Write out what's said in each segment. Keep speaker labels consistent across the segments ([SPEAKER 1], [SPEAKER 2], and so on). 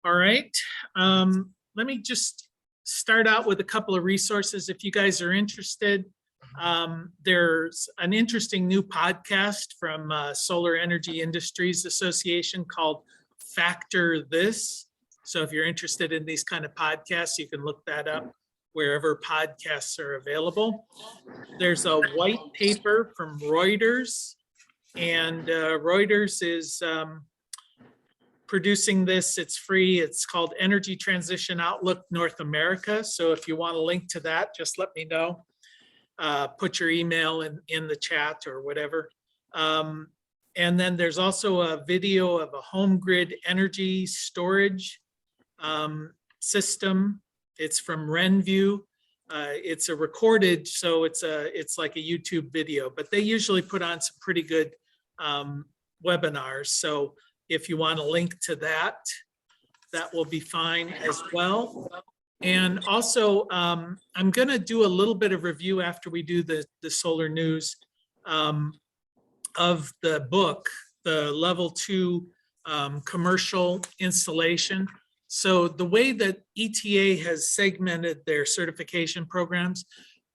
[SPEAKER 1] All right. Let me just start out with a couple of resources if you guys are interested. There's an interesting new podcast from Solar Energy Industries Association called Factor This. So if you're interested in these kind of podcasts, you can look that up wherever podcasts are available. There's a white paper from Reuters, and Reuters is producing this. It's free. It's called Energy Transition Outlook North America. So if you want a link to that, just let me know. Put your email in the chat or whatever. And then there's also a video of a home grid energy storage system. It's from Renview. It's a recorded, so it's like a YouTube video, but they usually put on some pretty good webinars. So if you want a link to that, that will be fine as well. And also, I'm going to do a little bit of review after we do the solar news of the book, the level 2 commercial installation. So the way that ETA has segmented their certification programs,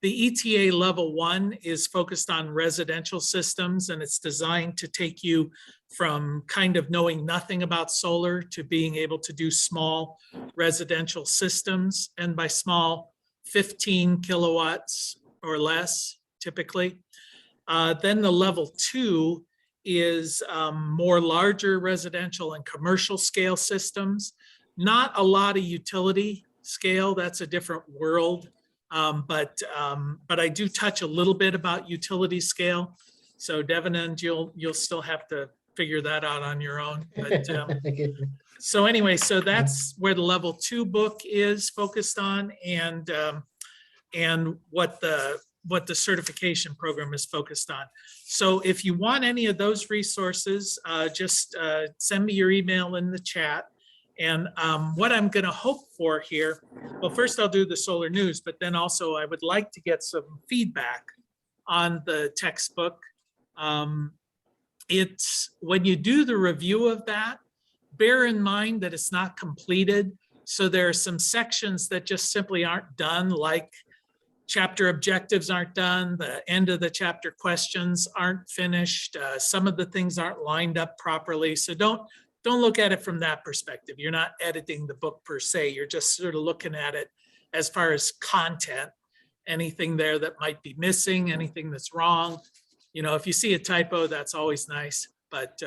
[SPEAKER 1] the ETA level 1 is focused on residential systems, and it's designed to take you from kind of knowing nothing about solar to being able to do small residential systems, and by small, 15 kilowatts or less typically. Then the level 2 is more larger residential and commercial scale systems. Not a lot of utility scale, that's a different world. But I do touch a little bit about utility scale. So Devin, and you'll still have to figure that out on your own. But, so anyway, so that's where the level 2 book is focused on, and what the certification program is focused on. So if you want any of those resources, just send me your email in the chat. And what I'm going to hope for here, well, first I'll do the solar news, but then also I would like to get some feedback on the textbook. It's when you do the review of that, bear in mind that it's not completed. So there are some sections that just simply aren't done, like chapter objectives aren't done, the end of the chapter questions aren't finished, some of the things aren't lined up properly. So don't look at it from that perspective. You're not editing the book per se. You're just sort of looking at it as far as content, anything there that might be missing, anything that's wrong. You know, if you see a typo, that's always nice, but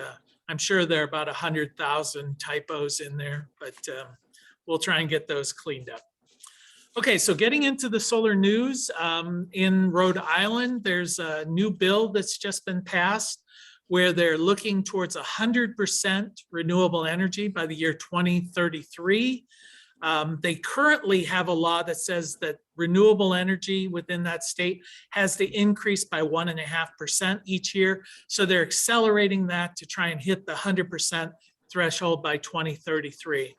[SPEAKER 1] I'm sure there are about 100,000 typos in there, but we'll try and get those cleaned up. Okay, so getting into the solar news, in Rhode Island, there's a new bill that's just been passed where they're looking towards 100% renewable energy by the year 2033. They currently have a law that says that renewable energy within that state has to increase by 1.5% each year. So they're accelerating that to try and hit the 100% threshold by 2033.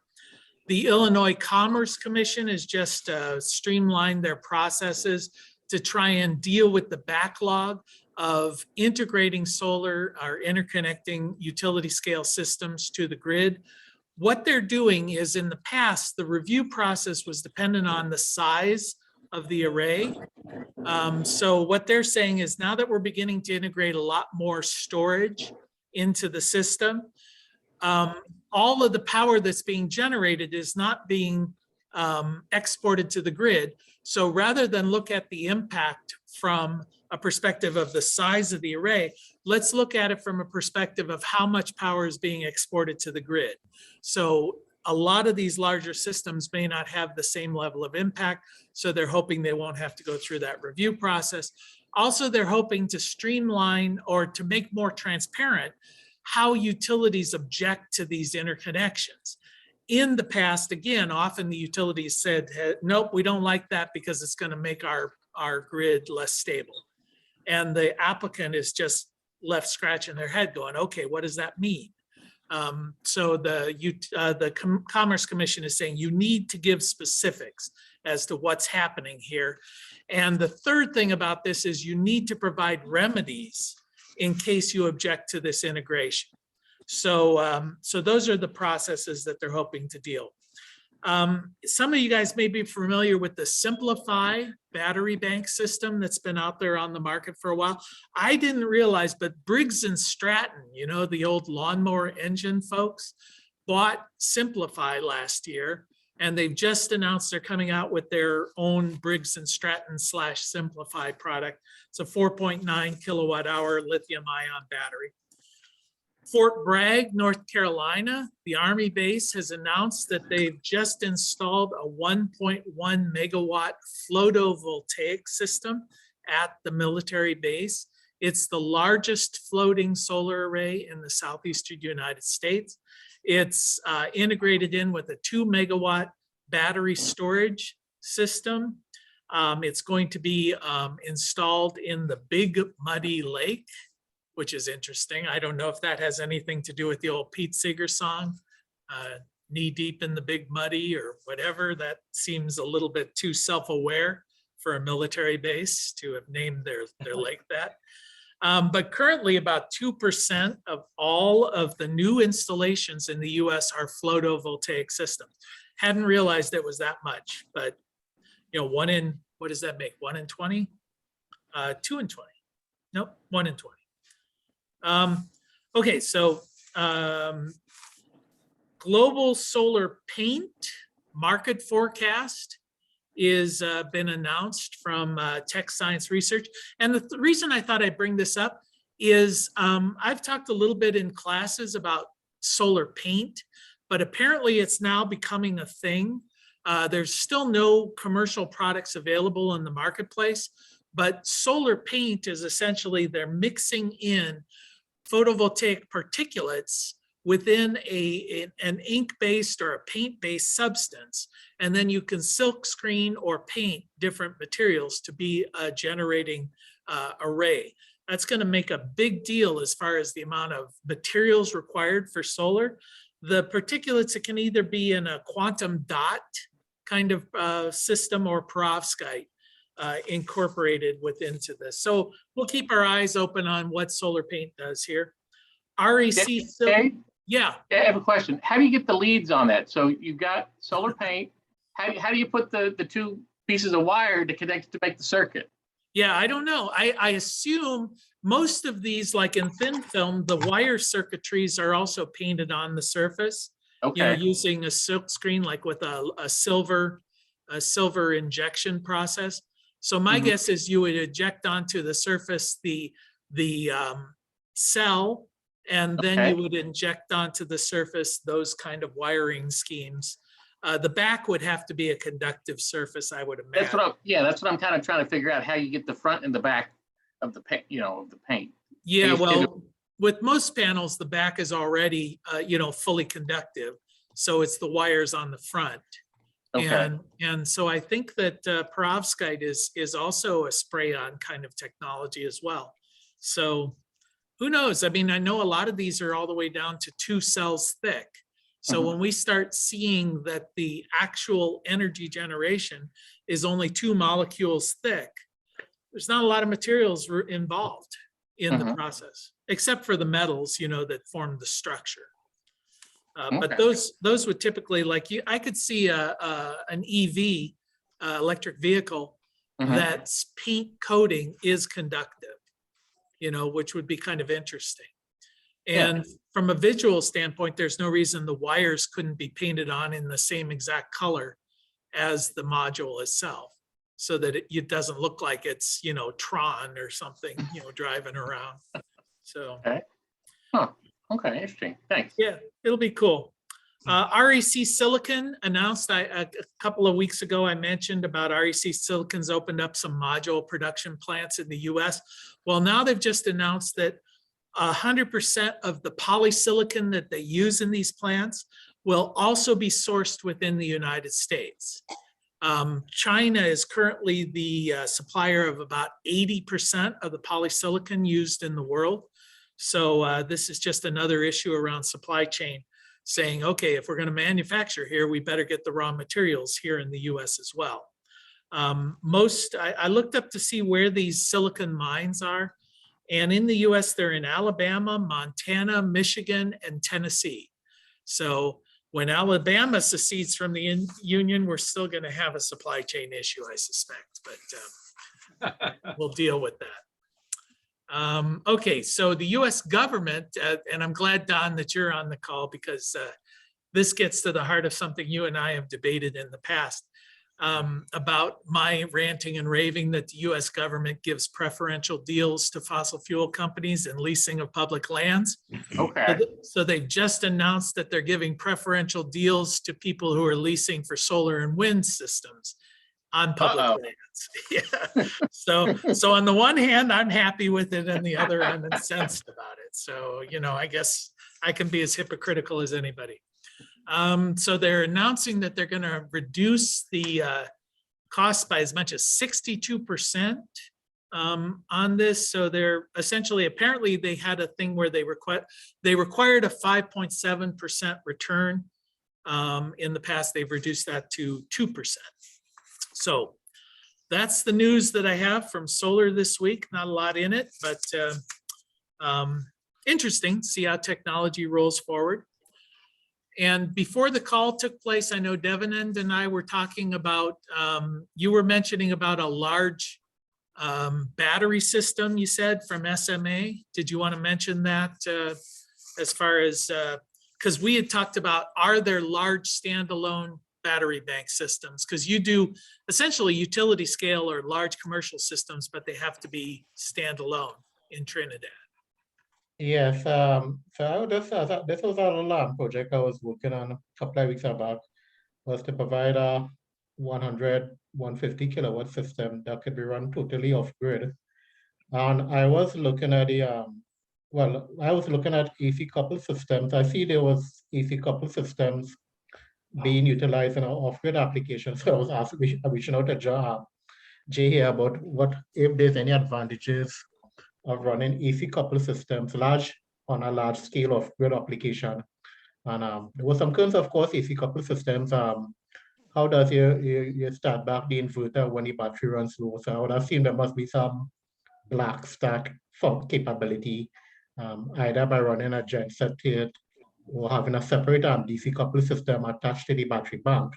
[SPEAKER 1] The Illinois Commerce Commission has just streamlined their processes to try and deal with the backlog of integrating solar or interconnecting utility scale systems to the grid. What they're doing is, in the past, the review process was dependent on the size of the array. So what they're saying is, now that we're beginning to integrate a lot more storage into the system, all of the power that's being generated is not being exported to the grid. So rather than look at the impact from a perspective of the size of the array, let's look at it from a perspective of how much power is being exported to the grid. So a lot of these larger systems may not have the same level of impact, so they're hoping they won't have to go through that review process. Also, they're hoping to streamline or to make more transparent how utilities object to these interconnections. In the past, again, often the utilities said, nope, we don't like that because it's going to make our grid less stable. And the applicant is just left scratching their head going, okay, what does that mean? So the Commerce Commission is saying you need to give specifics as to what's happening here. And the third thing about this is you need to provide remedies in case you object to this integration. So those are the processes that they're hoping to deal. Some of you guys may be familiar with the Simplify battery bank system that's been out there on the market for a while. I didn't realize, but Briggs and Stratton, you know, the old lawnmower engine folks, bought Simplify last year, and they've just announced they're coming out with their own Briggs and Stratton / Simplify product. It's a 4.9 kilowatt hour lithium ion battery. Fort Bragg, North Carolina, the Army base has announced that they've just installed a 1.1 megawatt photovoltaic system at the military base. It's the largest floating solar array in the southeastern United States. It's integrated in with a 2 megawatt battery storage system. It's going to be installed in the Big Muddy Lake, which is interesting. I don't know if that has anything to do with the old Pete Seeger song, knee deep in the big muddy or whatever. That seems a little bit too self-aware for a military base to have named their lake that. But currently about 2% of all of the new installations in the US are photovoltaic systems. Hadn't realized it was that much, but you know, what does that make? 1 in 20? 2 in 20. Nope, 1 in 20. Okay, so global solar paint market forecast is been announced from Tech Science Research. And the reason I thought I'd bring this up is I've talked a little bit in classes about solar paint, but apparently it's now becoming a thing. There's still no commercial products available in the marketplace, but solar paint is essentially they're mixing in photovoltaic particulates within an ink-based or a paint-based substance, and then you can silk screen or paint different materials to be a generating array. That's going to make a big deal as far as the amount of materials required for solar. The particulates, it can either be in a quantum dot kind of system or perovskite incorporated into this. So we'll keep our eyes open on what solar paint does here. REC,
[SPEAKER 2] okay.
[SPEAKER 1] Yeah.
[SPEAKER 2] I have a question. How do you get the leads on that? So you've got solar paint. How do you put the two pieces of wire to connect to make the circuit?
[SPEAKER 1] Yeah, I don't know. I assume most of these, like in thin film, the wire circuitries are also painted on the surface.
[SPEAKER 2] Okay.
[SPEAKER 1] You know, using a silk screen, like with a silver injection process. So my guess is you would eject onto the surface the cell, and then you would inject onto the surface those kind of wiring schemes. The back would have to be a conductive surface, I would imagine.
[SPEAKER 2] That's what I'm kind of trying to figure out, how you get the front and the back of the paint, of the paint.
[SPEAKER 1] Yeah, well, with most panels, the back is already, fully conductive. So it's the wires on the front.
[SPEAKER 2] Okay.
[SPEAKER 1] And so I think that perovskite is also a spray-on kind of technology as well. So who knows? I mean, I know a lot of these are all the way down to 2 cells thick. So when we start seeing that the actual energy generation is only 2 molecules thick, there's not a lot of materials involved in the process, except for the metals, that form the structure. But those would typically, I could see an EV, electric vehicle, that's paint coating is conductive, which would be kind of interesting. And from a visual standpoint, there's no reason the wires couldn't be painted on in the same exact color as the module itself, so that it doesn't look like it's, Tron or something, driving around. So.
[SPEAKER 2] Okay. Okay, interesting. Thanks.
[SPEAKER 1] Yeah, it'll be cool. REC Silicon announced a couple of weeks ago, I mentioned about REC Silicon's opened up some module production plants in the US. Well, now they've just announced that 100% of the polysilicon that they use in these plants will also be sourced within the United States. China is currently the supplier of about 80% of the polysilicon used in the world. So this is just another issue around supply chain, saying, okay, if we're going to manufacture here, we better get the raw materials here in the US as well. I looked up to see where these silicon mines are. And in the US, they're in Alabama, Montana, Michigan, and Tennessee. So when Alabama secedes from the union, we're still going to have a supply chain issue, I suspect, but we'll deal with that. Okay, so the US government, and I'm glad, Don, that you're on the call, because this gets to the heart of something you and I have debated in the past, about my ranting and raving that the US government gives preferential deals to fossil fuel companies and leasing of public lands.
[SPEAKER 2] Okay.
[SPEAKER 1] So they've just announced that they're giving preferential deals to people who are leasing for solar and wind systems on public lands. Yeah. So on the one hand, I'm happy with it, and the other, I'm incensed about it. So, you know, I guess I can be as hypocritical as anybody. So they're announcing that they're going to reduce the cost by as much as 62% on this. So they're essentially, apparently they had a thing where they required a 5.7% return. In the past, they've reduced that to 2%. So that's the news that I have from solar this week. Not a lot in it, but interesting, see how technology rolls forward. And before the call took place, I know Devin and I were talking about, you were mentioning about a large battery system, you said, from SMA. Did you want to mention that as far as, because we had talked about, are there large standalone battery bank systems? Because you do essentially utility scale or large commercial systems, but they have to be standalone in Trinidad.
[SPEAKER 3] Yes, so this was a project I was working on a couple of weeks back, was to provide a 150 kilowatt system that could be run totally off grid. And I was looking at the, I was looking at AC coupled systems. I see there was AC coupled systems being utilized in our off-grid applications. So I was reaching out to Jay here about what, if there's any advantages of running AC coupled systems on a large scale of grid application. And there was some concerns, of course, AC coupled systems. How does you start back the inverter when the battery runs low? So I would assume there must be some black stack capability, either by running a genset to it or having a separate DC coupled system attached to the battery bank.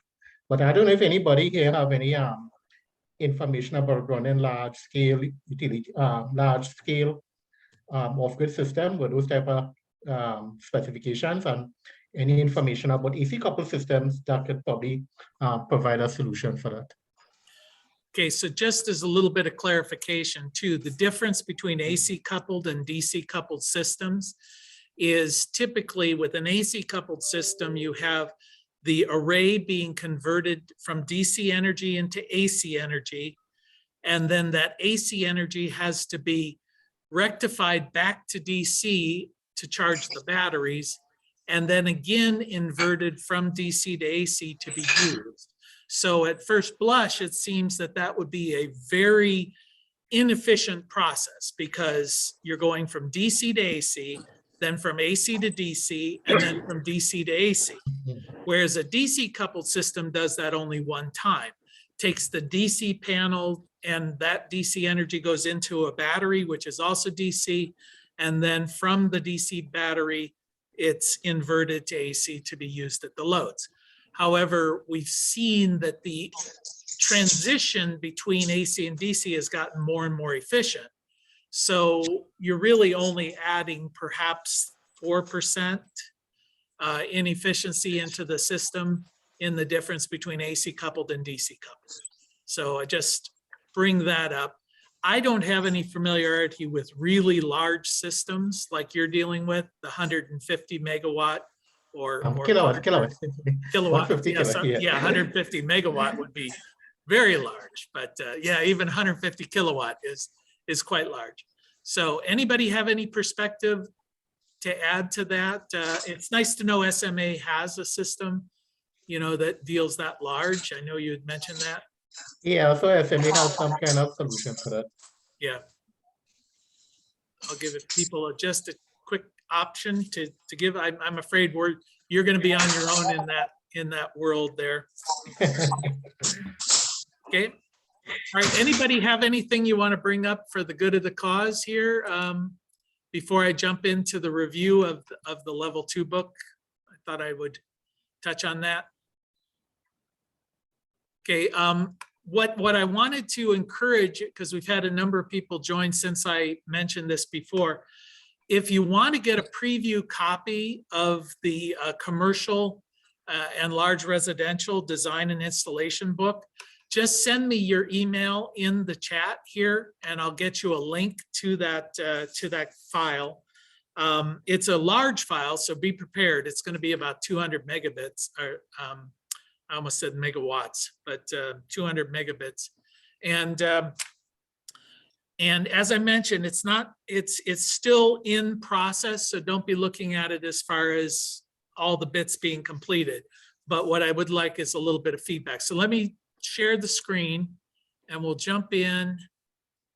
[SPEAKER 3] But I don't know if anybody here have any information about running large scale utility, off-grid system with those type of specifications, and any information about AC coupled systems that could probably provide a solution for that.
[SPEAKER 1] Okay, so just as a little bit of clarification too, the difference between AC coupled and DC coupled systems is typically with an AC coupled system, you have the array being converted from DC energy into AC energy. And then that AC energy has to be rectified back to DC to charge the batteries, and then again inverted from DC to AC to be used. So at first blush, it seems that that would be a very inefficient process, because you're going from DC to AC, then from AC to DC, and then from DC to AC. Whereas a DC coupled system does that only one time. Takes the DC panel, and that DC energy goes into a battery, which is also DC. And then from the DC battery, it's inverted to AC to be used at the loads. However, we've seen that the transition between AC and DC has gotten more and more efficient. So you're really only adding perhaps 4% inefficiency into the system in the difference between AC coupled and DC coupled. So I just bring that up. I don't have any familiarity with really large systems like you're dealing with, the 150 megawatt or
[SPEAKER 3] kilowatt.
[SPEAKER 1] Kilowatt.
[SPEAKER 3] 150
[SPEAKER 1] Yeah, 150 megawatt would be very large, but yeah, even 150 kilowatt is quite large. So anybody have any perspective to add to that? It's nice to know SMA has a system, you know, that deals that large. I know you had mentioned that.
[SPEAKER 3] Yeah, so SMA has some kind of solution for that.
[SPEAKER 1] Yeah. I'll give it people just a quick option to give. I'm afraid you're going to be on your own in that world there. Okay. All right, anybody have anything you want to bring up for the good of the cause here? Before I jump into the review of the level 2 book, I thought I would touch on that. Okay, what I wanted to encourage, because we've had a number of people join since I mentioned this before, if you want to get a preview copy of the commercial and large residential design and installation book, just send me your email in the chat here, and I'll get you a link to that file. It's a large file, so be prepared. It's going to be about 200 megabits, or I almost said megawatts, but 200 megabits. And as I mentioned, it's still in process, so don't be looking at it as far as all the bits being completed. But what I would like is a little bit of feedback. So let me share the screen and we'll jump in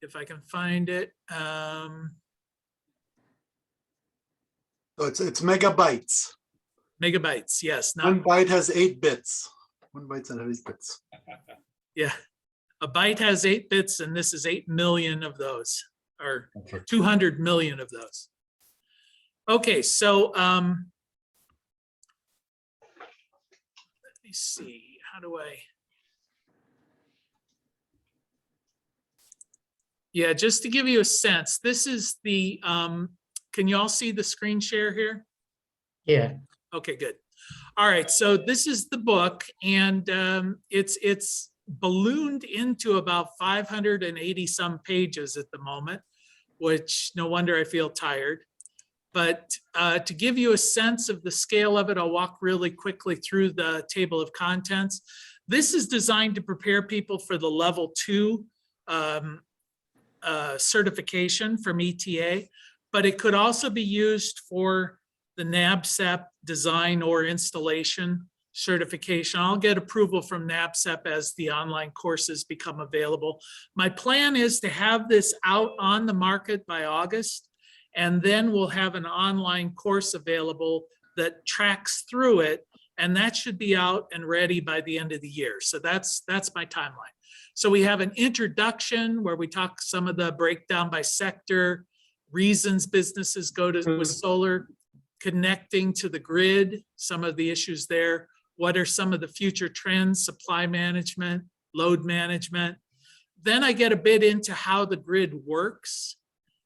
[SPEAKER 1] if I can find it.
[SPEAKER 4] So it's megabytes.
[SPEAKER 1] Megabytes, yes.
[SPEAKER 4] One byte has 8 bits. 1 byte has 8 bits.
[SPEAKER 1] Yeah, a byte has 8 bits, and this is 8 million of those, or 200 million of those. Okay, so let me see. How do I? Yeah, just to give you a sense, this is the. Can you all see the screen share here?
[SPEAKER 3] Yeah.
[SPEAKER 1] Okay, good. All right, so this is the book, and it's ballooned into about 580 some pages at the moment, which no wonder I feel tired. But to give you a sense of the scale of it, I'll walk really quickly through the table of contents. This is designed to prepare people for the level 2 certification from ETA, but it could also be used for the NABCEP design or installation certification. I'll get approval from NABCEP as the online courses become available. My plan is to have this out on the market by August, and then we'll have an online course available that tracks through it, and that should be out and ready by the end of the year. So that's my timeline. So we have an introduction where we talk some of the breakdown by sector, reasons businesses go to with solar, connecting to the grid, some of the issues there. What are some of the future trends, supply management, load management? Then I get a bit into how the grid works.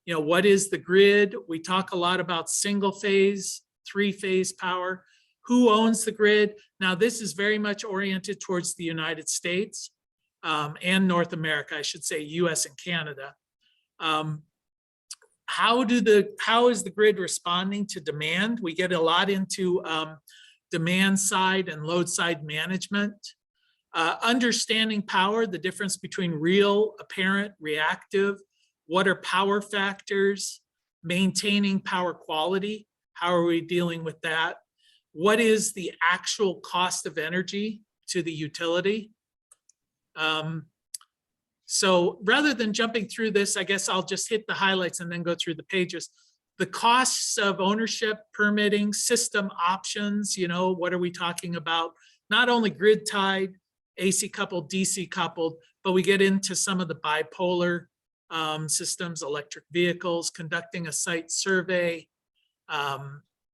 [SPEAKER 1] You know, what is the grid? We talk a lot about single phase, 3-phase power. Who owns the grid? Now, this is very much oriented towards the United States and North America, I should say, US and Canada. How is the grid responding to demand? We get a lot into demand side and load side management. Understanding power, the difference between real, apparent, reactive. What are power factors? Maintaining power quality. How are we dealing with that? What is the actual cost of energy to the utility? So rather than jumping through this, I guess I'll just hit the highlights and then go through the pages. The costs of ownership, permitting, system options, you know, what are we talking about? Not only grid tied, AC coupled, DC coupled, but we get into some of the bipolar systems, electric vehicles, conducting a site survey,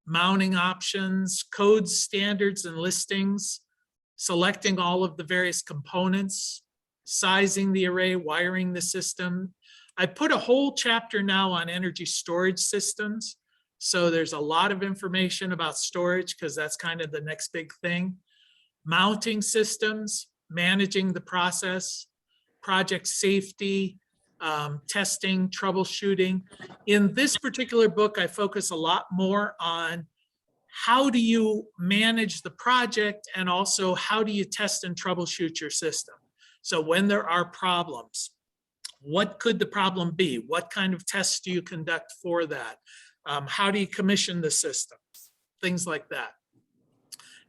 [SPEAKER 1] mounting options, codes, standards, and listings, selecting all of the various components, sizing the array, wiring the system. I put a whole chapter now on energy storage systems. So there's a lot of information about storage because that's kind of the next big thing. Mounting systems, managing the process, project safety, testing, troubleshooting. In this particular book, I focus a lot more on how do you manage the project and also how do you test and troubleshoot your system. So when there are problems, what could the problem be? What kind of tests do you conduct for that? How do you commission the system? Things like that.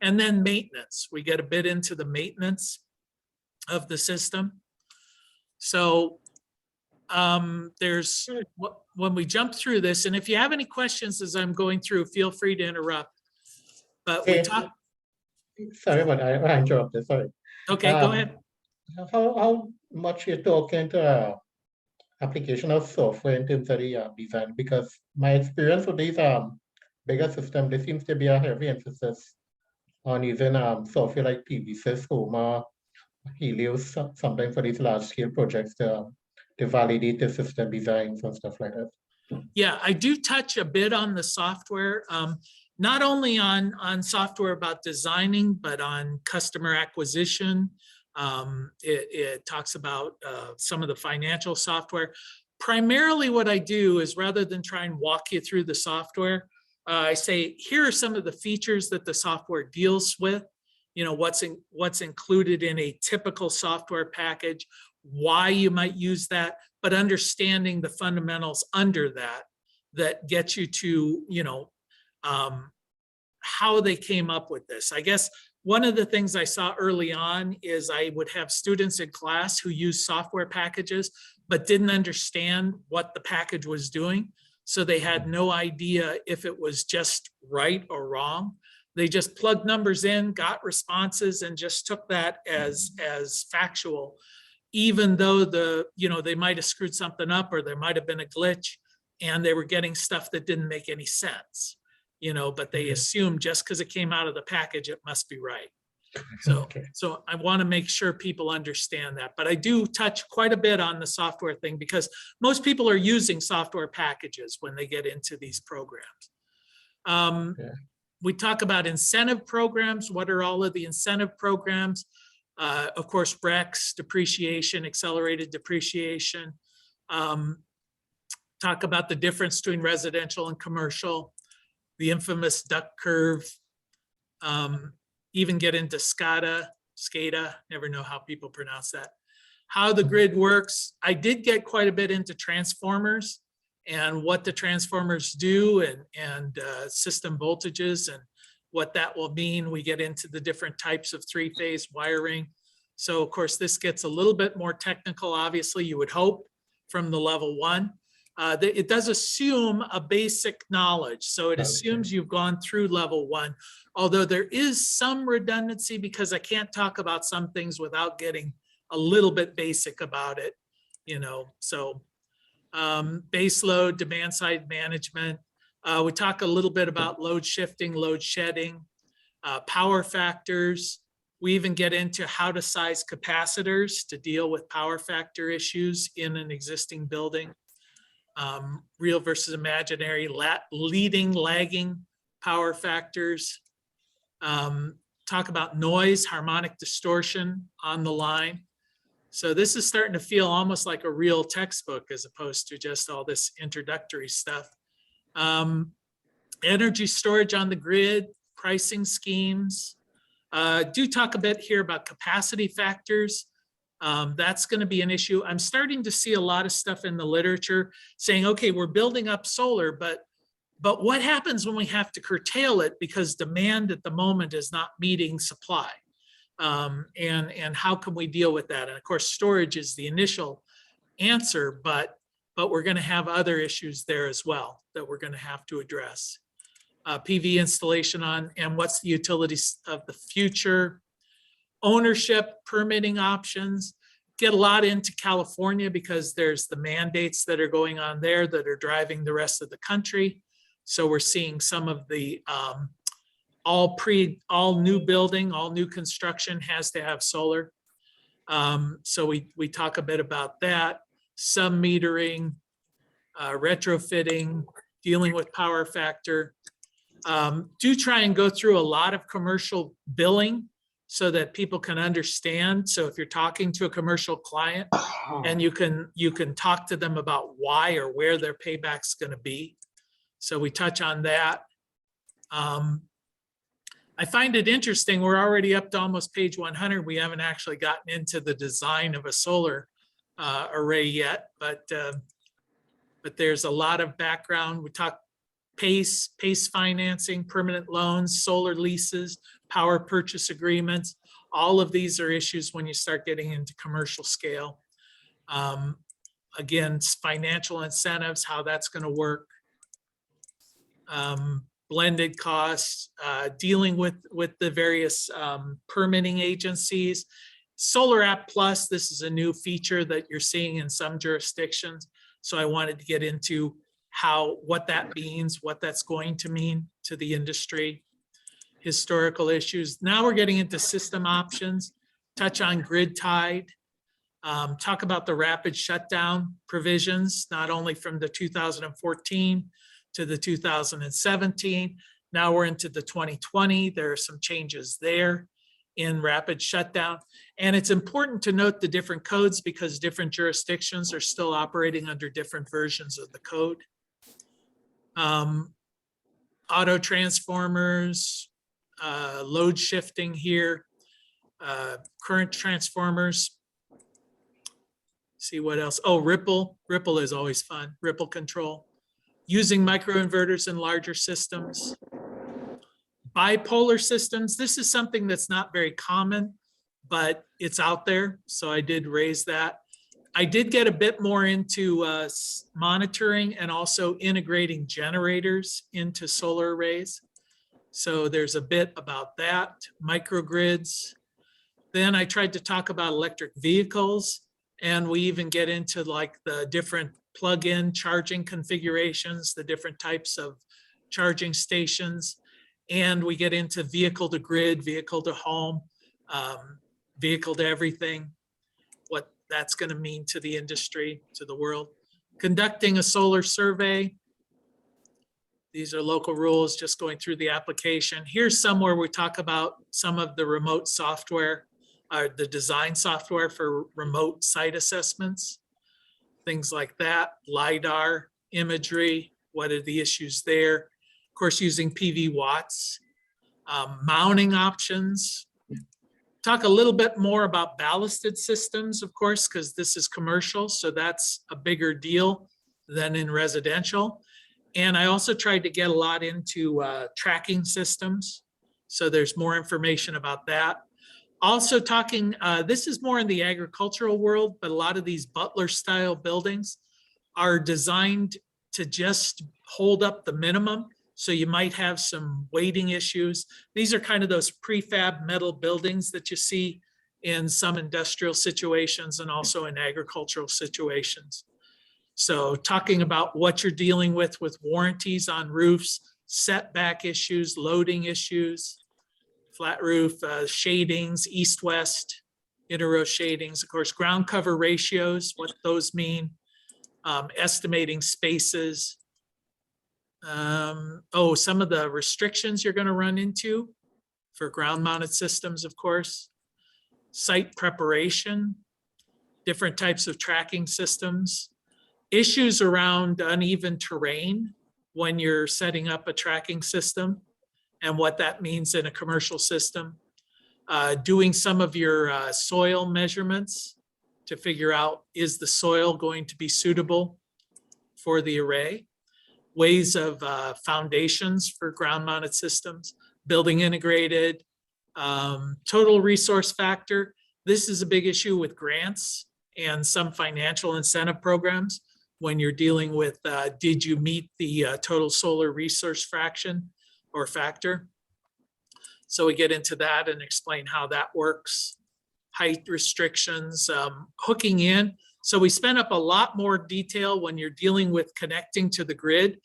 [SPEAKER 1] And then maintenance. We get a bit into the maintenance of the system. So when we jump through this, and if you have any questions as I'm going through, feel free to interrupt. But we talk.
[SPEAKER 3] Sorry, but I interrupted. Sorry.
[SPEAKER 1] Okay, go ahead.
[SPEAKER 3] How much you're talking to application of software in terms of the design, because my experience with these bigger systems, there seems to be a heavy emphasis on using software like PVSys, Homer, Helios, sometimes for these large scale projects to validate the system designs and stuff like that.
[SPEAKER 1] Yeah, I do touch a bit on the software, not only on software about designing, but on customer acquisition. It talks about some of the financial software. Primarily what I do is, rather than try and walk you through the software, I say, here are some of the features that the software deals with. You know, what's included in a typical software package, why you might use that, but understanding the fundamentals under that get you to, you know, how they came up with this. I guess one of the things I saw early on is I would have students in class who use software packages, but didn't understand what the package was doing. So they had no idea if it was just right or wrong. They just plugged numbers in, got responses, and just took that as factual, even though they might have screwed something up, or there might have been a glitch and they were getting stuff that didn't make any sense, but they assumed just because it came out of the package, it must be right. So I want to make sure people understand that, but I do touch quite a bit on the software thing, because most people are using software packages when they get into these programs. We talk about incentive programs. What are all of the incentive programs? Of course, REX, depreciation, accelerated depreciation. Talk about the difference between residential and commercial, the infamous duck curve, even get into SCADA, never know how people pronounce that. How the grid works. I did get quite a bit into transformers and what the transformers do, and system voltages and what that will mean. We get into the different types of three-phase wiring. So of course, this gets a little bit more technical, obviously, you would hope, from the level 1. It does assume a basic knowledge. So it assumes you've gone through level 1, although there is some redundancy, because I can't talk about some things without getting a little bit basic about it, so base load, demand side management. We talk a little bit about load shifting, load shedding, power factors. We even get into how to size capacitors to deal with power factor issues in an existing building. Real versus imaginary, leading, lagging power factors. Talk about noise, harmonic distortion on the line. So this is starting to feel almost like a real textbook as opposed to just all this introductory stuff. Energy storage on the grid, pricing schemes. Do talk a bit here about capacity factors. That's going to be an issue. I'm starting to see a lot of stuff in the literature saying, okay, we're building up solar, but what happens when we have to curtail it because demand at the moment is not meeting supply? And how can we deal with that? And of course, storage is the initial answer, but we're going to have other issues there as well that we're going to have to address. PV installation on, and what's the utilities of the future? Ownership, permitting options. Get a lot into California because there's the mandates that are going on there that are driving the rest of the country. So we're seeing some of the all new building, all new construction has to have solar. So we talk a bit about that. Some metering, retrofitting, dealing with power factor. Do try and go through a lot of commercial billing so that people can understand. So if you're talking to a commercial client and you can talk to them about why or where their payback's going to be. So we touch on that. I find it interesting. We're already up to almost page 100. We haven't actually gotten into the design of a solar array yet, but there's a lot of background. We talk PACE financing, permanent loans, solar leases, power purchase agreements. All of these are issues when you start getting into commercial scale. Again, financial incentives, how that's going to work. Blended costs, dealing with the various permitting agencies. Solar App Plus, this is a new feature that you're seeing in some jurisdictions. So I wanted to get into what that means, what that's going to mean to the industry, historical issues. Now we're getting into system options, touch on grid tied, talk about the rapid shutdown provisions, not only from the 2014 to the 2017. Now we're into the 2020. There are some changes there in rapid shutdown. And it's important to note the different codes because different jurisdictions are still operating under different versions of the code. Auto transformers, load shifting here, current transformers. See what else? Oh, Ripple. Ripple is always fun. Ripple control. Using microinverters in larger systems. Bipolar systems. This is something that's not very common, but it's out there. So I did raise that. I did get a bit more into monitoring and also integrating generators into solar arrays. So there's a bit about that, microgrids. Then I tried to talk about electric vehicles, and we even get into like the different plug-in charging configurations, the different types of charging stations. And we get into vehicle to grid, vehicle to home, vehicle to everything, what that's going to mean to the industry, to the world. Conducting a solar survey. These are local rules, just going through the application. Here's somewhere we talk about some of the remote software, the design software for remote site assessments, things like that, LiDAR imagery, what are the issues there? Of course, using PV watts, mounting options. Talk a little bit more about ballasted systems, of course, because this is commercial, so that's a bigger deal than in residential. And I also tried to get a lot into tracking systems. So there's more information about that. Also talking, this is more in the agricultural world, but a lot of these Butler style buildings are designed to just hold up the minimum. So you might have some weighting issues. These are kind of those prefab metal buildings that you see in some industrial situations and also in agricultural situations. So talking about what you're dealing with warranties on roofs, setback issues, loading issues, flat roof, shadings, east-west, inter-row shadings, of course, ground cover ratios, what those mean, estimating spaces. Some of the restrictions you're going to run into for ground-mounted systems, of course, site preparation, different types of tracking systems, issues around uneven terrain when you're setting up a tracking system and what that means in a commercial system, doing some of your soil measurements to figure out, is the soil going to be suitable for the array? Ways of foundations for ground-mounted systems, building integrated, total resource factor. This is a big issue with grants and some financial incentive programs when you're dealing with, did you meet the total solar resource fraction or factor? So we get into that and explain how that works. Height restrictions, hooking in. So we spend up a lot more detail when you're dealing with connecting to the grid.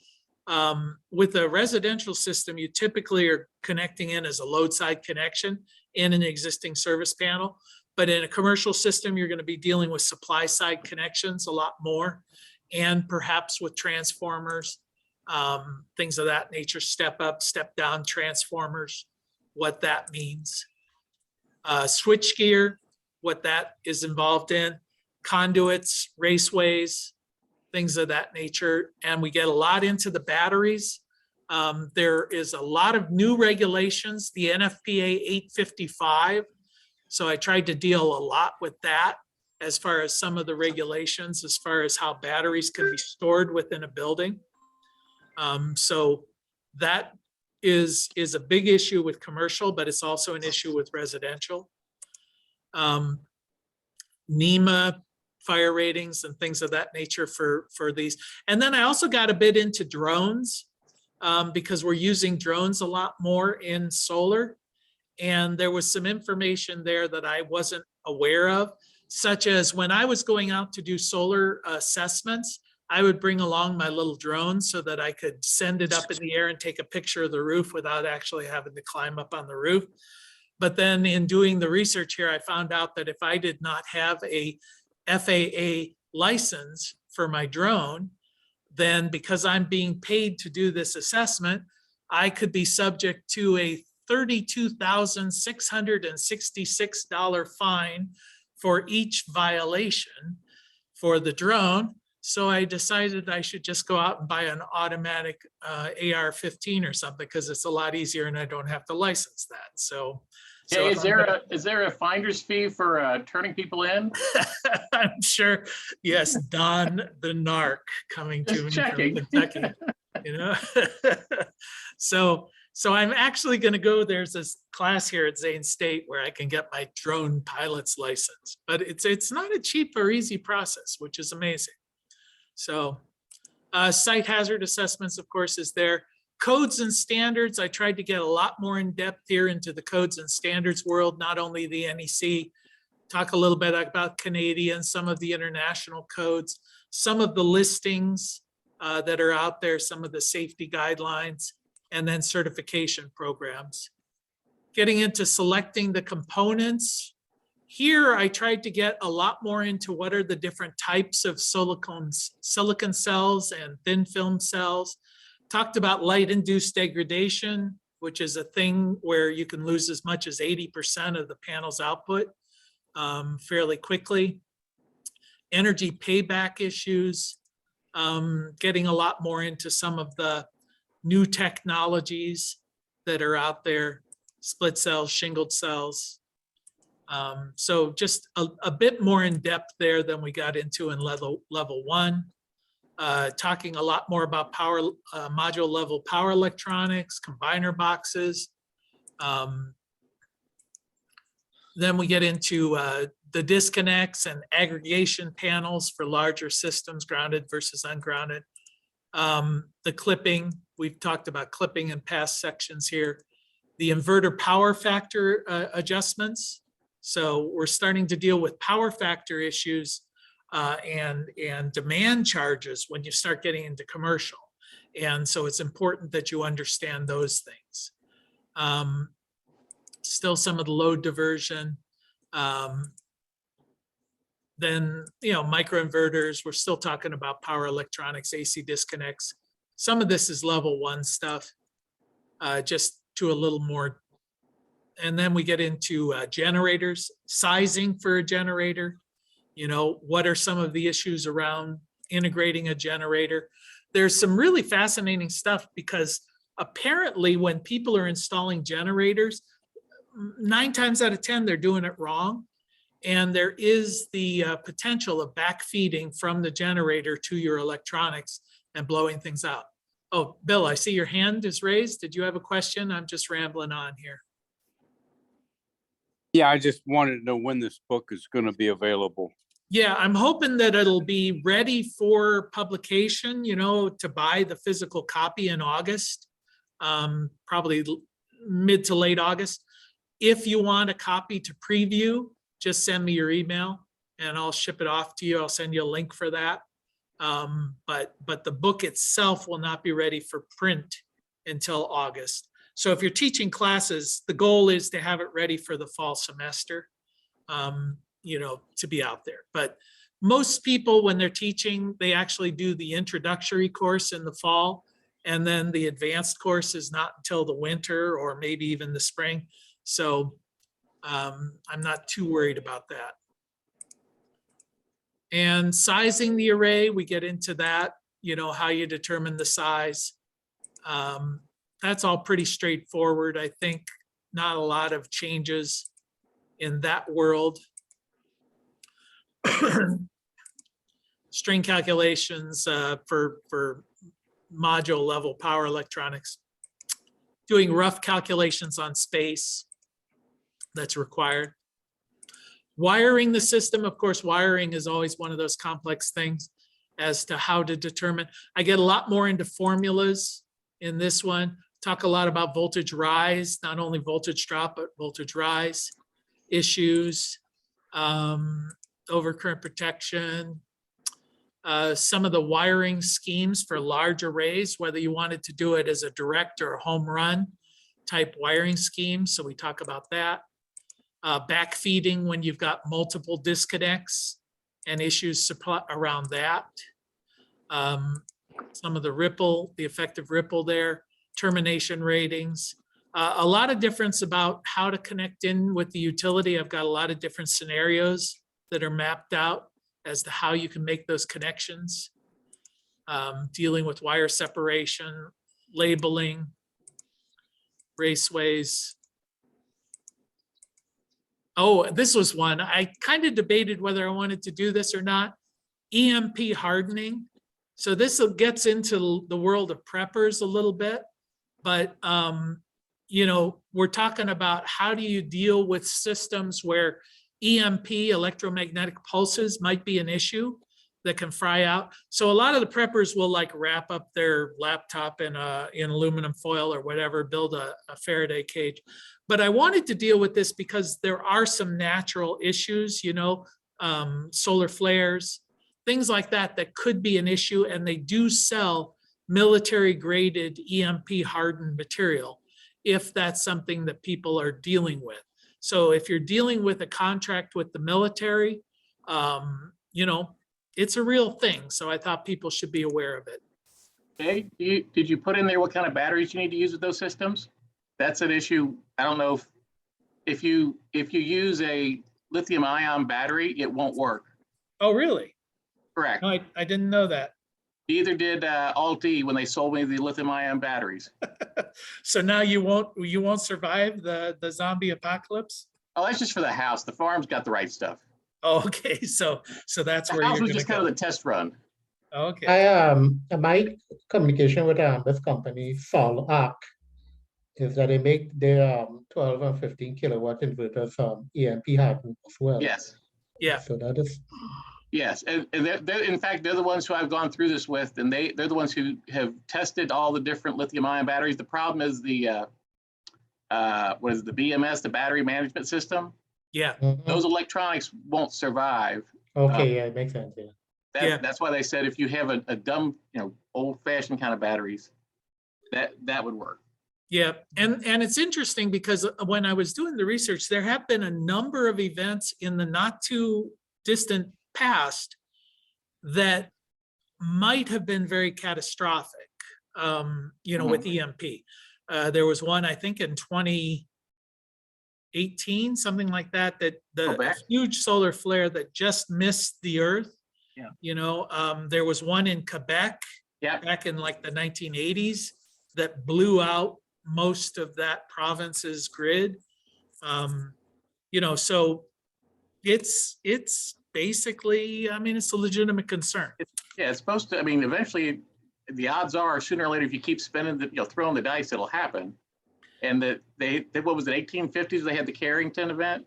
[SPEAKER 1] With a residential system, you typically are connecting in as a load side connection in an existing service panel. But in a commercial system, you're going to be dealing with supply side connections a lot more, and perhaps with transformers, things of that nature, step up, step down transformers, what that means. Switch gear, what that is involved in, conduits, raceways, things of that nature. And we get a lot into the batteries. There is a lot of new regulations, the NFPA 855. So I tried to deal a lot with that as far as some of the regulations, as far as how batteries can be stored within a building. So that is a big issue with commercial, but it's also an issue with residential. NEMA fire ratings and things of that nature for these. And then I also got a bit into drones because we're using drones a lot more in solar. And there was some information there that I wasn't aware of, such as when I was going out to do solar assessments, I would bring along my little drone so that I could send it up in the air and take a picture of the roof without actually having to climb up on the roof. But then in doing the research here, I found out that if I did not have a FAA license for my drone, then because I'm being paid to do this assessment, I could be subject to a $32,666 fine for each violation for the drone. So I decided I should just go out and buy an automatic AR-15 or something, because it's a lot easier and I don't have to license that. So
[SPEAKER 2] Yeah,
[SPEAKER 1] if
[SPEAKER 2] is there a finder's fee for turning people in?
[SPEAKER 1] I'm sure, yes, Don the narc coming to
[SPEAKER 2] Just
[SPEAKER 1] me
[SPEAKER 2] checking.
[SPEAKER 1] from Kentucky, you know? So I'm actually going to go, there's this class here at Zane State where I can get my drone pilot's license, but it's not a cheap or easy process, which is amazing. So site hazard assessments, of course, is there. Codes and standards, I tried to get a lot more in depth here into the codes and standards world, not only the NEC, talk a little bit about Canadian, some of the international codes, some of the listings that are out there, some of the safety guidelines, and then certification programs. Getting into selecting the components. Here, I tried to get a lot more into what are the different types of silicon cells and thin film cells. Talked about light-induced degradation, which is a thing where you can lose as much as 80% of the panel's output fairly quickly. Energy payback issues, getting a lot more into some of the new technologies that are out there, split cells, shingled cells. So just a bit more in depth there than we got into in level one. Talking a lot more about power module level power electronics, combiner boxes. Then we get into the disconnects and aggregation panels for larger systems, grounded versus ungrounded. The clipping, we've talked about clipping in past sections here. The inverter power factor adjustments. So we're starting to deal with power factor issues and demand charges when you start getting into commercial. And so it's important that you understand those things. Still some of the load diversion. Then, you know, microinverters, we're still talking about power electronics, AC disconnects. Some of this is level one stuff, just to a little more. And then we get into generators, sizing for a generator. You know, what are some of the issues around integrating a generator? There's some really fascinating stuff because apparently when people are installing generators, 9 times out of 10, they're doing it wrong. And there is the potential of backfeeding from the generator to your electronics and blowing things out. Oh, Bill, I see your hand is raised. Did you have a question? I'm just rambling on here.
[SPEAKER 5] Yeah, I just wanted to know when this book is going to be available.
[SPEAKER 1] Yeah, I'm hoping that it'll be ready for publication, you know, to buy the physical copy in August, probably mid to late August. If you want a copy to preview, just send me your email and I'll ship it off to you. I'll send you a link for that. But the book itself will not be ready for print until August. So if you're teaching classes, the goal is to have it ready for the fall semester, you know, to be out there. But most people, when they're teaching, they actually do the introductory course in the fall, and then the advanced course is not until the winter or maybe even the spring. So I'm not too worried about that. And sizing the array, we get into that, you know, how you determine the size. That's all pretty straightforward. I think not a lot of changes in that world. String calculations for module level power electronics. Doing rough calculations on space that's required. Wiring the system, of course, wiring is always one of those complex things as to how to determine. I get a lot more into formulas in this one. Talk a lot about voltage rise, not only voltage drop, but voltage rise issues, overcurrent protection, some of the wiring schemes for large arrays, whether you wanted to do it as a direct or home run type wiring scheme. So we talk about that. Backfeeding when you've got multiple disconnects and issues around that. Some of the effective ripple there, termination ratings. A lot of difference about how to connect in with the utility. I've got a lot of different scenarios that are mapped out as to how you can make those connections. Dealing with wire separation, labeling, raceways. Oh, this was one. I kind of debated whether I wanted to do this or not. EMP hardening. So this gets into the world of preppers a little bit, but you know, we're talking about how do you deal with systems where EMP, electromagnetic pulses, might be an issue that can fry out. So a lot of the preppers will like wrap up their laptop in aluminum foil or whatever, build a Faraday cage. But I wanted to deal with this because there are some natural issues, you know, solar flares, things like that, that could be an issue. And they do sell military graded EMP hardened material if that's something that people are dealing with. So if you're dealing with a contract with the military, you know, it's a real thing. So I thought people should be aware of it.
[SPEAKER 2] Okay, did you put in there what kind of batteries you need to use with those systems? That's an issue. I don't know if you use a lithium ion battery, it won't work.
[SPEAKER 1] Oh, really?
[SPEAKER 2] Correct.
[SPEAKER 1] No, I didn't know that.
[SPEAKER 2] Neither did Alt-E when they sold me the lithium ion batteries.
[SPEAKER 1] So now you won't survive the zombie apocalypse?
[SPEAKER 2] Oh, that's just for the house. The farm's got the right stuff.
[SPEAKER 1] Oh, okay, so that's
[SPEAKER 2] The
[SPEAKER 1] where
[SPEAKER 2] house
[SPEAKER 1] you're
[SPEAKER 2] was
[SPEAKER 1] gonna
[SPEAKER 2] just kind
[SPEAKER 1] go.
[SPEAKER 2] of the test run.
[SPEAKER 1] Okay,
[SPEAKER 3] My communication with this company, Sol Arc, is that they make their 12 and 15 kilowatt inverters EMP hardened as well.
[SPEAKER 2] Yes.
[SPEAKER 1] yeah,
[SPEAKER 3] So that is,
[SPEAKER 2] Yes, and they're in fact, they're the ones who I've gone through this with, and they're the ones who have tested all the different lithium ion batteries. The problem is the what is it, the BMS, the battery management system?
[SPEAKER 1] yeah,
[SPEAKER 2] Those electronics won't survive.
[SPEAKER 3] okay, yeah, it makes sense, yeah.
[SPEAKER 1] Yeah.
[SPEAKER 2] That's why they said if you have a dumb, you know, old-fashioned kind of batteries, that would work.
[SPEAKER 1] yeah. And it's interesting because when I was doing the research, there have been a number of events in the not too distant past that might have been very catastrophic, you know, with EMP. There was one, I think in 2018, something like that, that the huge solar flare that just missed the earth.
[SPEAKER 2] Yeah.
[SPEAKER 1] You know, there was one in Quebec back in like the 1980s that blew out most of that province's grid. You know, so it's basically, I mean, it's a legitimate concern.
[SPEAKER 2] Yeah, it's supposed to, I mean, eventually, the odds are sooner or later, if you keep spinning, throwing the dice, it'll happen. And what was it, 1850s, they had the Carrington event?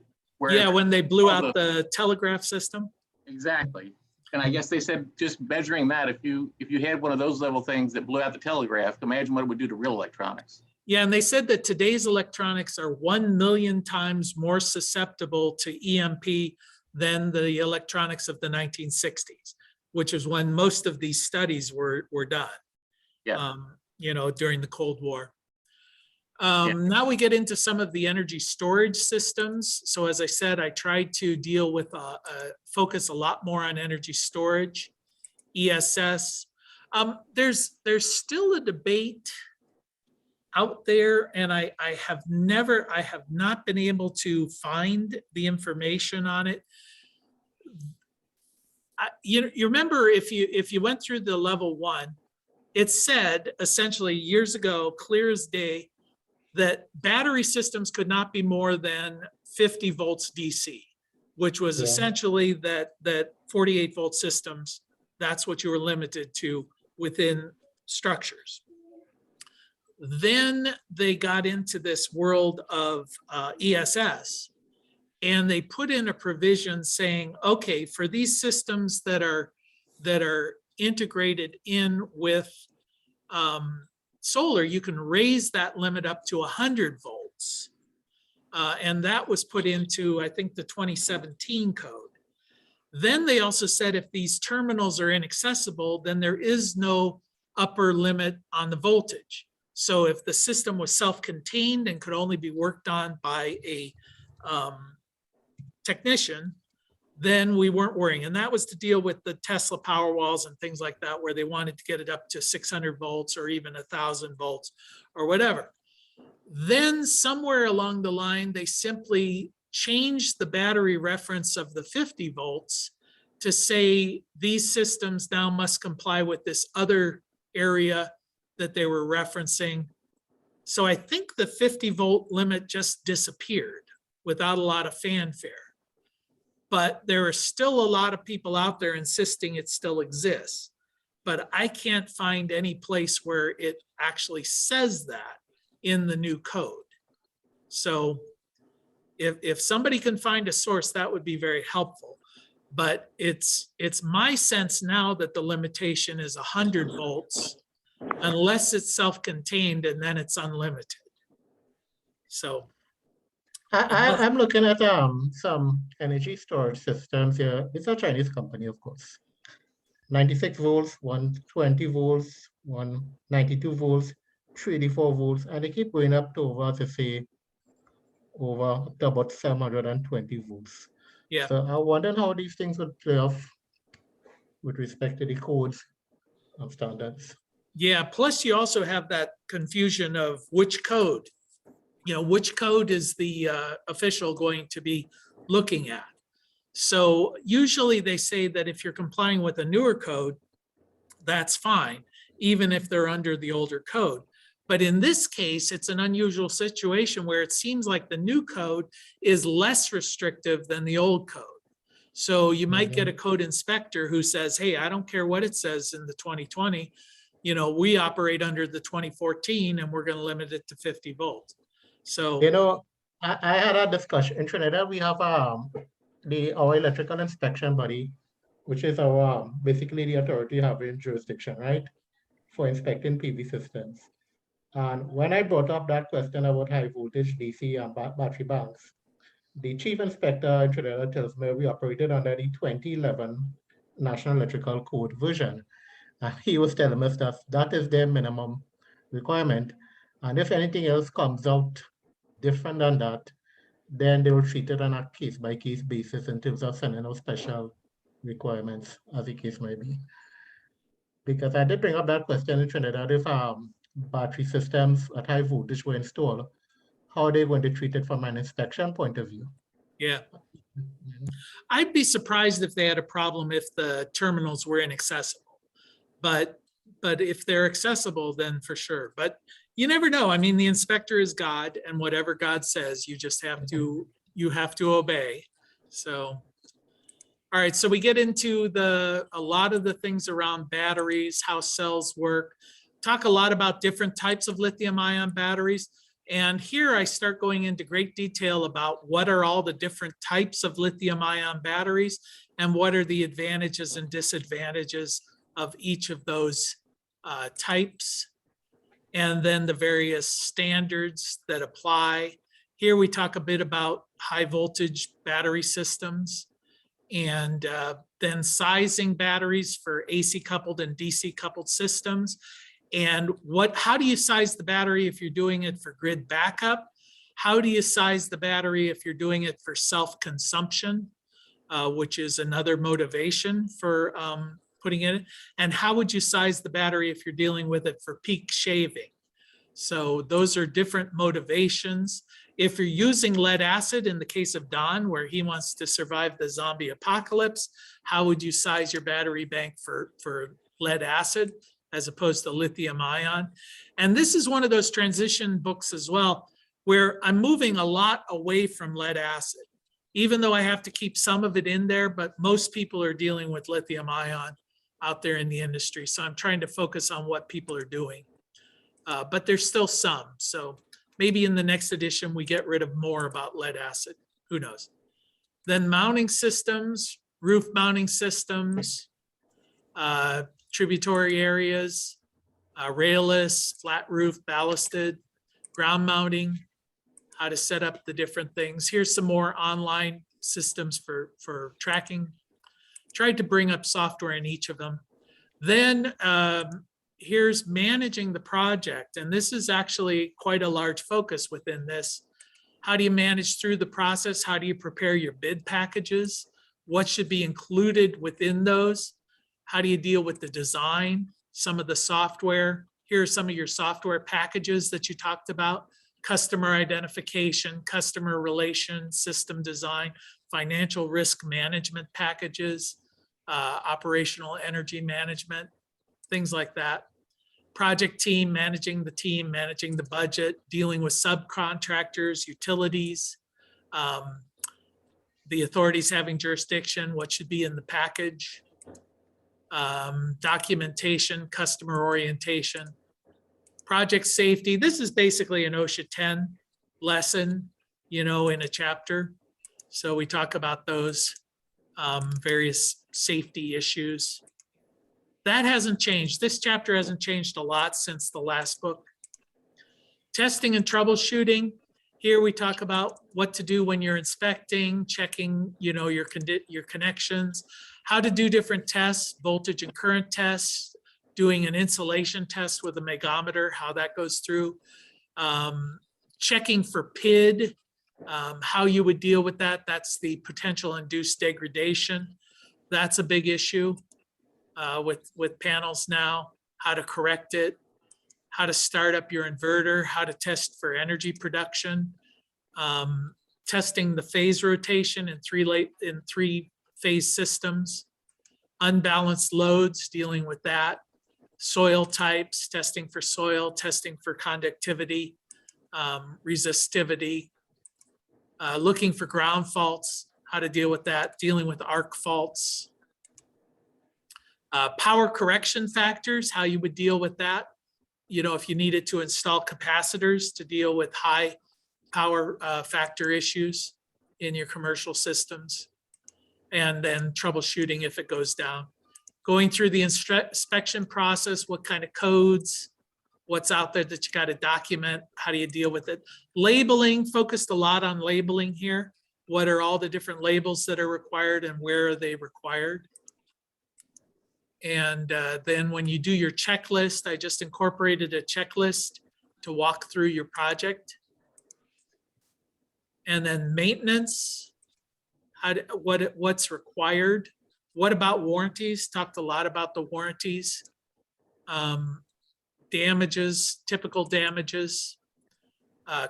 [SPEAKER 1] Yeah, when they blew out the telegraph system.
[SPEAKER 2] Exactly. And I guess they said just measuring that, if you had one of those level things that blew out the telegraph, imagine what it would do to real electronics.
[SPEAKER 1] Yeah, and they said that today's electronics are 1 million times more susceptible to EMP than the electronics of the 1960s, which is when most of these studies were done.
[SPEAKER 2] Yeah.
[SPEAKER 1] You know, during the Cold War. Now we get into some of the energy storage systems. So as I said, I tried to deal with focus a lot more on energy storage, ESS. There's still a debate out there, and I have not been able to find the information on it. You remember if you went through the level 1, it said essentially years ago, clear as day, that battery systems could not be more than 50 volts DC, which was essentially that 48 volt systems, that's what you were limited to within structures. Then they got into this world of ESS, and they put in a provision saying, okay, for these systems that are integrated in with solar, you can raise that limit up to 100 volts. And that was put into, I think, the 2017 code. Then they also said if these terminals are inaccessible, then there is no upper limit on the voltage. So if the system was self-contained and could only be worked on by a technician, then we weren't worrying. And that was to deal with the Tesla power walls and things like that, where they wanted to get it up to 600 volts or even 1,000 volts or whatever. Then somewhere along the line, they simply changed the battery reference of the 50 volts to say these systems now must comply with this other area that they were referencing. So I think the 50 volt limit just disappeared without a lot of fanfare. But there are still a lot of people out there insisting it still exists. But I can't find any place where it actually says that in the new code. So if somebody can find a source, that would be very helpful. But it's my sense now that the limitation is 100 volts, unless it's self-contained, and then it's unlimited. So
[SPEAKER 3] I'm looking at some energy storage systems here. It's a Chinese company, of course. 96 volts, 120 volts, 192 volts, 384 volts, and they keep going up to over, to say, over to about 720 volts.
[SPEAKER 1] yeah,
[SPEAKER 3] So I wonder how these things would play off with respect to the codes and standards.
[SPEAKER 1] yeah. Plus you also have that confusion of which code, which code is the official going to be looking at. So usually they say that if you're complying with a newer code, that's fine, even if they're under the older code. But in this case, it's an unusual situation where it seems like the new code is less restrictive than the old code. So you might get a code inspector who says, hey, I don't care what it says in the 2020, we operate under the 2014 and we're going to limit it to 50 volts. So,
[SPEAKER 3] I had a discussion in Trinidad. We have our electrical inspection body, which is our basically the authority having jurisdiction, right, for inspecting PV systems. And when I brought up that question about high voltage DC and battery banks, the chief inspector in Trinidad tells me we operated under the 2011 National Electrical Code version. And he was telling us that that is their minimum requirement. And if anything else comes out different than that, then they will treat it on a case-by-case basis in terms of sending out special requirements, as the case may be. Because I did bring up that question in Trinidad, if battery systems at high voltage were installed, how are they going to treat it from an inspection point of view?
[SPEAKER 1] yeah. I'd be surprised if they had a problem if the terminals were inaccessible. But if they're accessible, then for sure. But you never know. I mean, the inspector is God, and whatever God says, you just have to obey. So, all right. So we get into a lot of the things around batteries, how cells work. Talk a lot about different types of lithium ion batteries. And here I start going into great detail about what are all the different types of lithium ion batteries and what are the advantages and disadvantages of each of those types, and then the various standards that apply. Here we talk a bit about high voltage battery systems, and then sizing batteries for AC coupled and DC coupled systems. And how do you size the battery if you're doing it for grid backup? How do you size the battery if you're doing it for self-consumption, which is another motivation for putting it in? And how would you size the battery if you're dealing with it for peak shaving? So those are different motivations. If you're using lead acid, in the case of Don, where he wants to survive the zombie apocalypse, how would you size your battery bank for lead acid as opposed to lithium ion? And this is one of those transition books as well, where I'm moving a lot away from lead acid, even though I have to keep some of it in there, but most people are dealing with lithium ion out there in the industry. So I'm trying to focus on what people are doing. But there's still some. So maybe in the next edition, we get rid of more about lead acid. Who knows? Then mounting systems, roof mounting systems, tributary areas, railless, flat roof, ballasted, ground mounting, how to set up the different things. Here's some more online systems for tracking. Tried to bring up software in each of them. Then here's managing the project. And this is actually quite a large focus within this. How do you manage through the process? How do you prepare your bid packages? What should be included within those? How do you deal with the design? Some of the software. Here are some of your software packages that you talked about. Customer identification, customer relations, system design, financial risk management packages, operational energy management, things like that. Project team, managing the budget, dealing with subcontractors, utilities, the authorities having jurisdiction, what should be in the package, documentation, customer orientation, project safety. This is basically an OSHA 10 lesson, in a chapter. So we talk about those various safety issues. That hasn't changed. This chapter hasn't changed a lot since the last book. Testing and troubleshooting. Here we talk about what to do when you're inspecting, checking, your connections, how to do different tests, voltage and current tests, doing an insulation test with a megometer, how that goes through, checking for PID, how you would deal with that. That's the potential induced degradation. That's a big issue with panels now, how to correct it, how to start up your inverter, how to test for energy production, testing the phase rotation in three phase systems, unbalanced loads, dealing with that, soil types, testing for soil, testing for conductivity, resistivity, looking for ground faults, how to deal with that, dealing with arc faults, power correction factors, how you would deal with that. If you needed to install capacitors to deal with high power factor issues in your commercial systems, and then troubleshooting if it goes down. Going through the inspection process, what kind of codes, what's out there that you got to document, how do you deal with it? Labeling, focused a lot on labeling here. What are all the different labels that are required and where are they required? And then when you do your checklist, I just incorporated a checklist to walk through your project. And then maintenance, what's required. What about warranties? Talked a lot about the warranties. Damages, typical damages,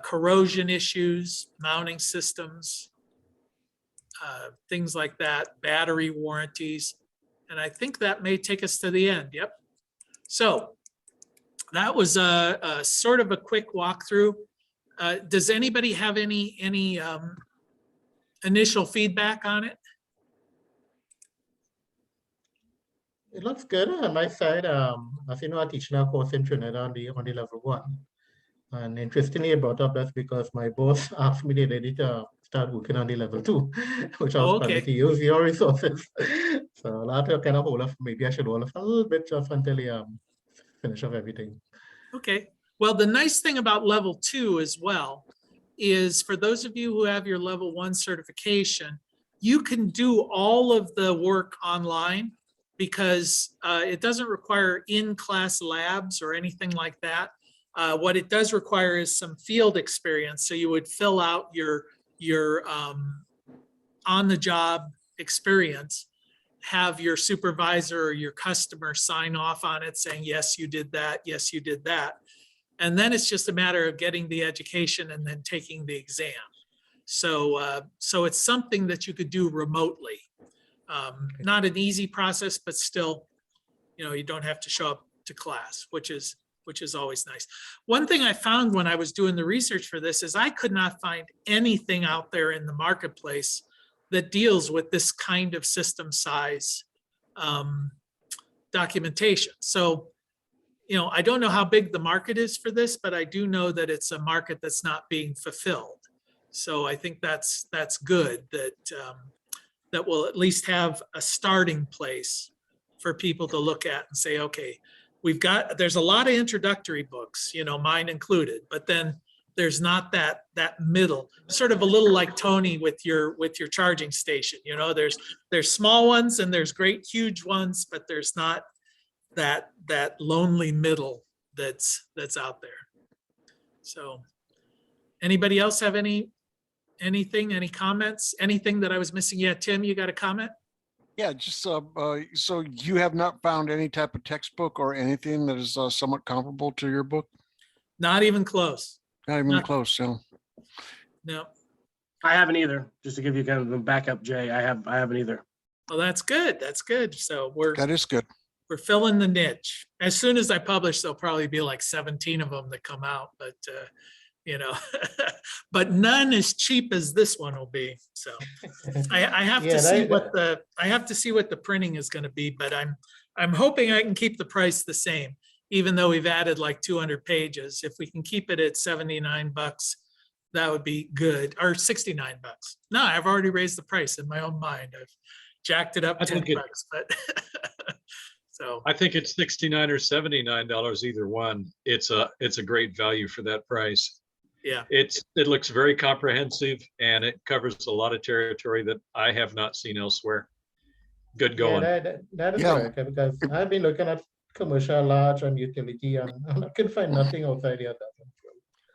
[SPEAKER 1] corrosion issues, mounting systems, things like that, battery warranties. And I think that may take us to the end. Yep. So that was a sort of a quick walkthrough. Does anybody have any initial feedback on it?
[SPEAKER 3] It looks good on my side. As you know, I teach now course in Trinidad on the level 1. And interestingly, I brought up that's because my boss asked me the other day to start working on the level 2, which I was planning to use your resources. So I'll have to kind of hold off. Maybe I should hold off a little bit just until you finish off everything.
[SPEAKER 1] Okay. Well, the nice thing about level 2 as well is for those of you who have your level 1 certification, you can do all of the work online because it doesn't require in-class labs or anything like that. What it does require is some field experience. So you would fill out your on-the-job experience, have your supervisor or your customer sign off on it saying, yes, you did that. Yes, you did that. And then it's just a matter of getting the education and then taking the exam. So it's something that you could do remotely. Not an easy process, but still, you don't have to show up to class, which is always nice. One thing I found when I was doing the research for this is I could not find anything out there in the marketplace that deals with this kind of system size documentation. So, I don't know how big the market is for this, but I do know that it's a market that's not being fulfilled. So I think that's good that we'll at least have a starting place for people to look at and say, okay, there's a lot of introductory books, mine included, but then there's not that middle, sort of a little like Tony with your charging station. There's small ones and there's great huge ones, but there's not that lonely middle that's out there. So anybody else have any comments, anything that I was missing? Yeah, Tim, you got a comment?
[SPEAKER 6] Yeah, just so you have not found any type of textbook or anything that is somewhat comparable to your book?
[SPEAKER 1] Not even close.
[SPEAKER 6] Not even
[SPEAKER 1] Not-
[SPEAKER 6] close, so.
[SPEAKER 1] No.
[SPEAKER 7] I haven't either. Just to give you kind of a backup, Jay, I haven't either.
[SPEAKER 1] Well, that's good. That's good. So
[SPEAKER 6] That is good.
[SPEAKER 1] we're filling the niche. As soon as I publish, there'll probably be like 17 of them that come out, but but none as cheap as this one will be. So I have
[SPEAKER 3] Yeah,
[SPEAKER 1] to see
[SPEAKER 3] that-
[SPEAKER 1] I have to see what the printing is going to be, but I'm hoping I can keep the price the same, even though we've added like 200 pages. If we can keep it at $79, that would be good, or $69. No, I've already raised the price in my own mind. I've jacked it up
[SPEAKER 8] I
[SPEAKER 1] $10,
[SPEAKER 8] think
[SPEAKER 1] but so
[SPEAKER 8] I think it's $69 or $79, either one. It's a great value for that price.
[SPEAKER 1] yeah.
[SPEAKER 8] It looks very comprehensive and it covers a lot of territory that I have not seen elsewhere. Good going.
[SPEAKER 3] Yeah, that is
[SPEAKER 6] Yeah.
[SPEAKER 3] correct, because I've been looking at commercial, large, and utility, and I can find nothing outside here.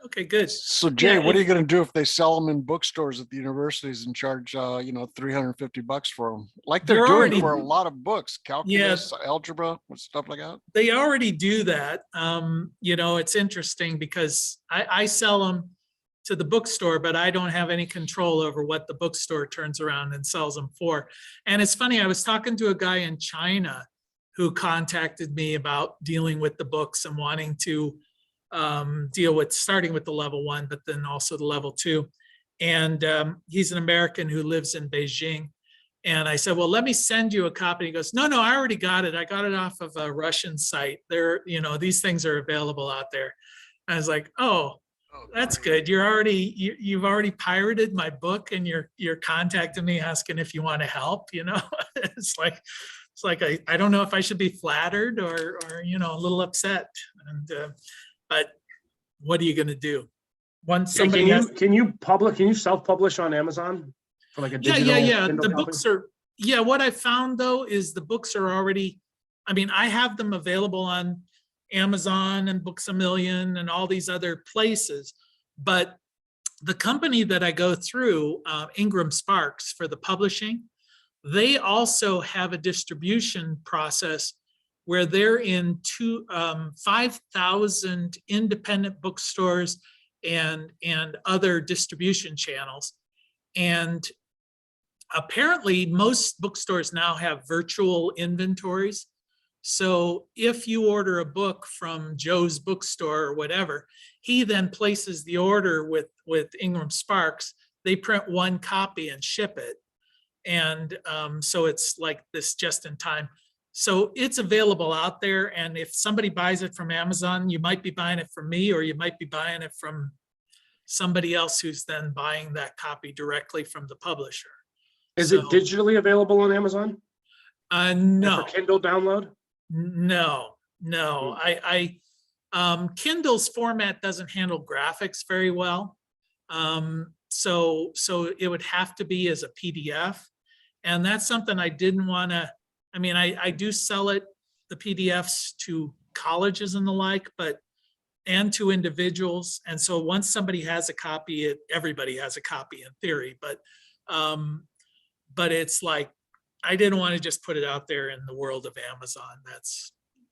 [SPEAKER 1] Okay, good.
[SPEAKER 6] So Jay,
[SPEAKER 1] Yeah,
[SPEAKER 6] what are you gonna do if they sell them in bookstores at the universities and charge, $350 for them? Like they're
[SPEAKER 1] They're
[SPEAKER 6] doing
[SPEAKER 1] already-
[SPEAKER 6] for a lot of books, calculus, algebra, stuff like that.
[SPEAKER 1] They already do that. It's interesting because I sell them to the bookstore, but I don't have any control over what the bookstore turns around and sells them for. And it's funny, I was talking to a guy in China who contacted me about dealing with the books and wanting to deal with starting with the level 1, but then also the level 2. And he's an American who lives in Beijing. And I said, well, let me send you a copy. He goes, no, I already got it. I got it off of a Russian site. These things are available out there. I was like, oh, that's good. You've already pirated my book and you're contacting me asking if you want to help, It's like I don't know if I should be flattered or a little upset. And but what are you going to do? Once somebody has,
[SPEAKER 7] Can you self-publish on Amazon for like a digital?
[SPEAKER 1] yeah.
[SPEAKER 7] Kindle
[SPEAKER 1] The
[SPEAKER 7] copy?
[SPEAKER 1] books are, what I found though is the books are already, I have them available on Amazon and Books A Million and all these other places. But the company that I go through, Ingram Sparks, for the publishing, they also have a distribution process where they're in 5,000 independent bookstores and other distribution channels. And apparently most bookstores now have virtual inventories. So if you order a book from Joe's bookstore or whatever, he then places the order with Ingram Sparks. They print one copy and ship it. And so it's like this just in time. So it's available out there. And if somebody buys it from Amazon, you might be buying it from me, or you might be buying it from somebody else who's then buying that copy directly from the publisher.
[SPEAKER 7] Is it digitally available on Amazon?
[SPEAKER 1] No.
[SPEAKER 7] For Kindle download?
[SPEAKER 1] No. Kindle's format doesn't handle graphics very well. So it would have to be as a PDF. And that's something I didn't want to, I do sell the PDFs to colleges and the like, and to individuals. And so once somebody has a copy, everybody has a copy in theory, but it's like, I didn't want to just put it out there in the world of Amazon.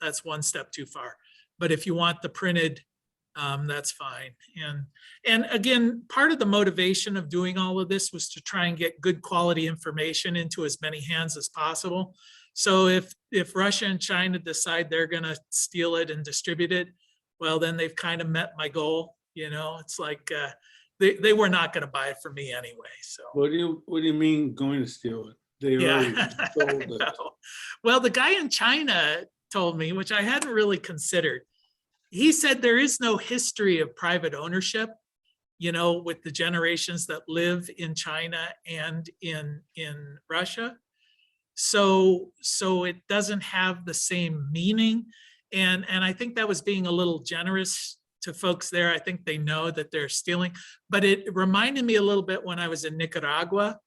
[SPEAKER 1] That's one step too far. But if you want the printed, that's fine. And again, part of the motivation of doing all of this was to try and get good quality information into as many hands as possible. So if Russia and China decide they're going to steal it and distribute it, well, then they've kind of met my goal. It's like they were not going to buy it from me anyway. So
[SPEAKER 9] What do you mean going to steal it? They already sold
[SPEAKER 1] I
[SPEAKER 9] it.
[SPEAKER 1] know. Well, the guy in China told me, which I hadn't really considered. He said there is no history of private ownership, with the generations that live in China and in Russia. So it doesn't have the same meaning. And I think that was being a little generous to folks there. I think they know that they're stealing, but it reminded me a little bit when I was in Nicaragua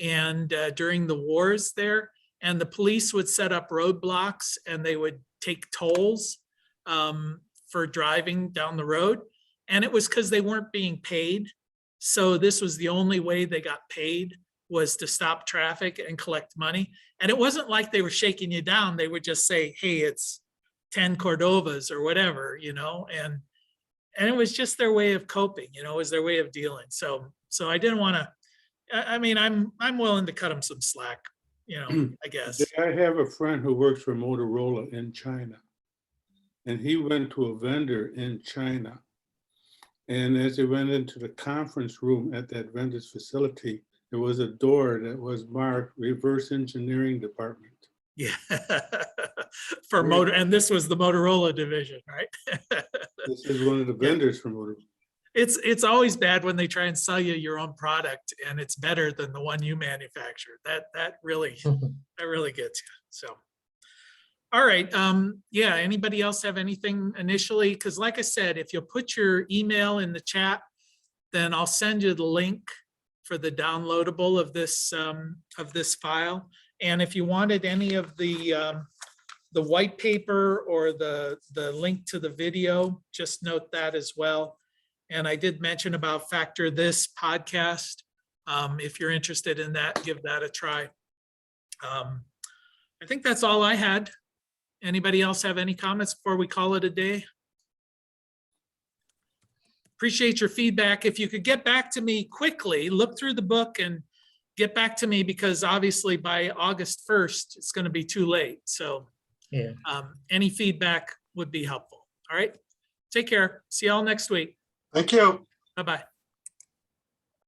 [SPEAKER 1] and during the wars there, and the police would set up roadblocks and they would take tolls for driving down the road. And it was because they weren't being paid. So this was the only way they got paid, was to stop traffic and collect money. And it wasn't like they were shaking you down. They would just say, hey, it's 10 Cordovas or whatever, you know, and it was just their way of coping, you know, it was their way of dealing. So I didn't want to, I mean, I'm willing to cut them some slack, you know, I guess.
[SPEAKER 9] I have a friend who works for Motorola in China. And he went to a vendor in China. And as he went into the conference room at that vendor's facility, there was a door that was marked reverse engineering department.
[SPEAKER 1] Yeah. For motor, and this was the Motorola division, right?
[SPEAKER 9] This is one of the vendors from Motorola.
[SPEAKER 1] It's always bad when they try and sell you your own product and it's better than the one you manufactured. That really gets you. So, all right. Yeah. Anybody else have anything initially? Because like I said, if you put your email in the chat, then I'll send you the link for the downloadable of this file. And if you wanted any of the white paper or the link to the video, just note that as well. And I did mention about Factor This podcast. If you're interested in that, give that a try. I think that's all I had. Anybody else have any comments before we call it a day? Appreciate your feedback. If you could get back to me quickly, look through the book and get back to me, because obviously by August 1st, it's going to be too late. So
[SPEAKER 3] Yeah.
[SPEAKER 1] Any feedback would be helpful. All right. Take care. See y'all next week.
[SPEAKER 4] Thank you.
[SPEAKER 1] Bye-bye.